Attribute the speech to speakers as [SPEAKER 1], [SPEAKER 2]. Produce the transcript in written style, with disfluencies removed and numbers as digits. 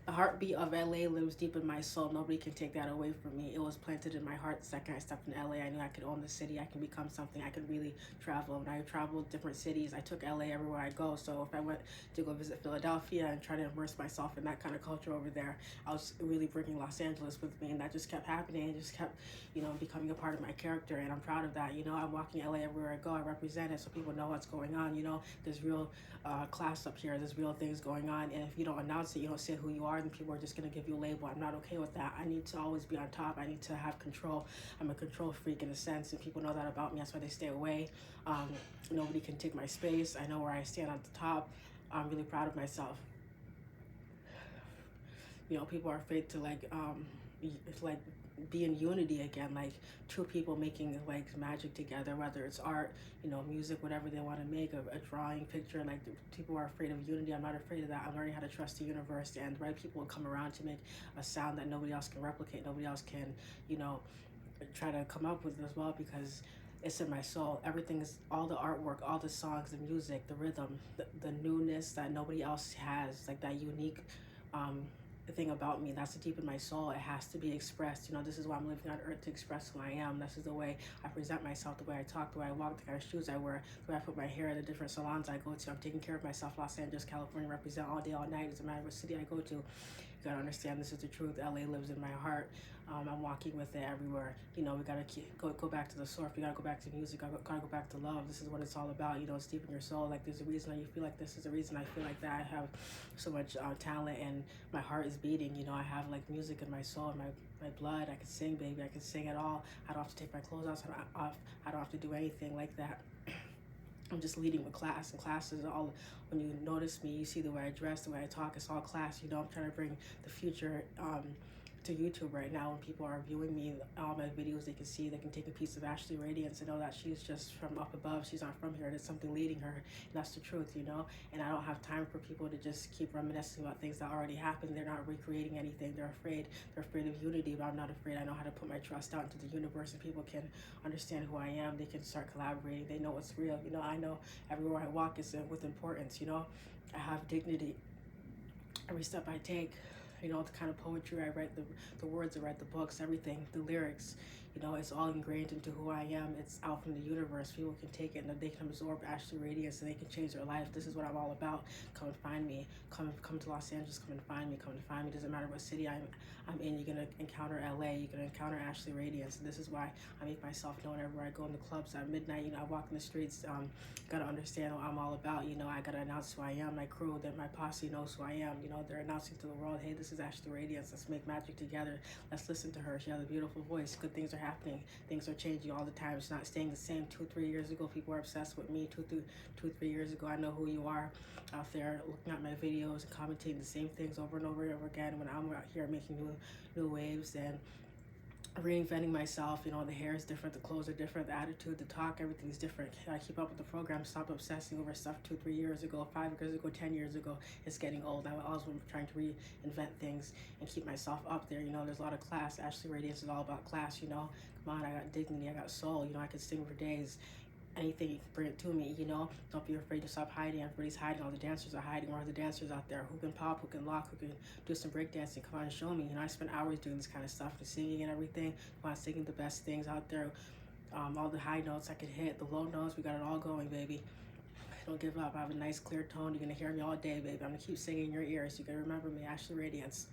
[SPEAKER 1] The heartbeat of LA lives deep in my soul. Nobody can take that away from me. It was planted in my heart the second I stepped in LA. I knew I could own the city. I can become something. I could really travel. And I traveled different cities. I took LA everywhere I go. So if I went to go visit Philadelphia and try to immerse myself in that kind of culture over there, I was really bringing Los Angeles with me. And that just kept happening. It just kept, becoming a part of my character. And I'm proud of that. I'm walking LA everywhere I go. I represent it so people know what's going on. There's real class up here. There's real things going on. And if you don't announce it, you don't say who you are, then people are just going to give you a label. I'm not okay with that. I need to always be on top. I need to have control. I'm a control freak in a sense, and people know that about me. That's why they stay away. Nobody can take my space. I know where I stand at the top. I'm really proud of myself. People are afraid to like be in unity again, like two people making like magic together, whether it's art, music, whatever they want to make, a drawing, picture. Like people are afraid of unity. I'm not afraid of that. I'm learning how to trust the universe, and the right people will come around to make a sound that nobody else can replicate, nobody else can try to come up with as well, because it's in my soul. Everything is, all the artwork, all the songs, the music, the rhythm, the newness that nobody else has, like that unique thing about me that's deep in my soul. It has to be expressed. This is why I'm living on earth, to express who I am. This is the way I present myself, the way I talk, the way I walk, the kind of shoes I wear, the way I put my hair, the different salons I go to. I'm taking care of myself. Los Angeles, California, represent all day, all night. It doesn't matter what city I go to. You gotta understand, this is the truth. LA lives in my heart. I'm walking with it everywhere. We gotta go back to the source. We gotta go back to music. Gotta go back to love. This is what it's all about. It's deep in your soul. Like there's a reason that you feel like this. There's a reason I feel like that. I have so much talent, and my heart is beating. I have like music in my soul, in my blood. I can sing, baby. I can sing at all. I don't have to take my clothes off. I don't have to do anything like that. I'm just leading with class, and class is all. When you notice me, you see the way I dress, the way I talk. It's all class. I'm trying to bring the future to YouTube right now. When people are viewing me, all my videos, they can take a piece of Ashley Radiance and know that she's just from up above. She's not from here. There's something leading her, and that's the truth, And I don't have time for people to just keep reminiscing about things that already happened. They're not recreating anything. They're afraid. They're afraid of unity, but I'm not afraid. I know how to put my trust out into the universe, and people can understand who I am. They can start collaborating. They know what's real. I know everywhere I walk is with importance. I have dignity every step I take. The kind of poetry I write, the words I write, the books, everything, the lyrics, it's all ingrained into who I am. It's out from the universe. People can take it and they can absorb Ashley Radiance, and they can change their life. This is what I'm all about. Come and find me. Come to Los Angeles. Come and find me. Come and find me. Doesn't matter what city I'm in. You're gonna encounter LA. You're gonna encounter Ashley Radiance. And this is why I make myself known everywhere I go. In the clubs at midnight, I walk in the streets. Gotta understand what I'm all about. I gotta announce who I am. My crew, that my posse knows who I am. They're announcing to the world, hey, this is Ashley Radiance. Let's make magic together. Let's listen to her. She has a beautiful voice. Good things are happening. Things are changing all the time. It's not staying the same. 2-3 years ago, people were obsessed with me. 2-3 years ago, I know who you are out there looking at my videos and commentating the same things over and over and over again. When I'm out here making new waves and reinventing myself, the hair is different, the clothes are different, the attitude, the talk, everything's different. I keep up with the program. Stop obsessing over stuff 2-3 years ago, 5 years ago, 10 years ago. It's getting old. I was trying to reinvent things and keep myself up there. There's a lot of class. Ashley Radiance is all about class. Come on, I got dignity, I got soul. I could sing for days. Anything, you can bring it to me, Don't be afraid to stop hiding. Everybody's hiding. All the dancers are hiding. Where are the dancers out there? Who can pop, who can lock, who can do some breakdancing? Come on and show me. I spend hours doing this kind of stuff, the singing and everything. Come on, singing the best things out there. All the high notes I can hit, the low notes, we got it all going, baby. Don't give up. I have a nice clear tone. You're gonna hear me all day, baby. I'm gonna keep singing in your ears. You gotta remember me, Ashley Radiance.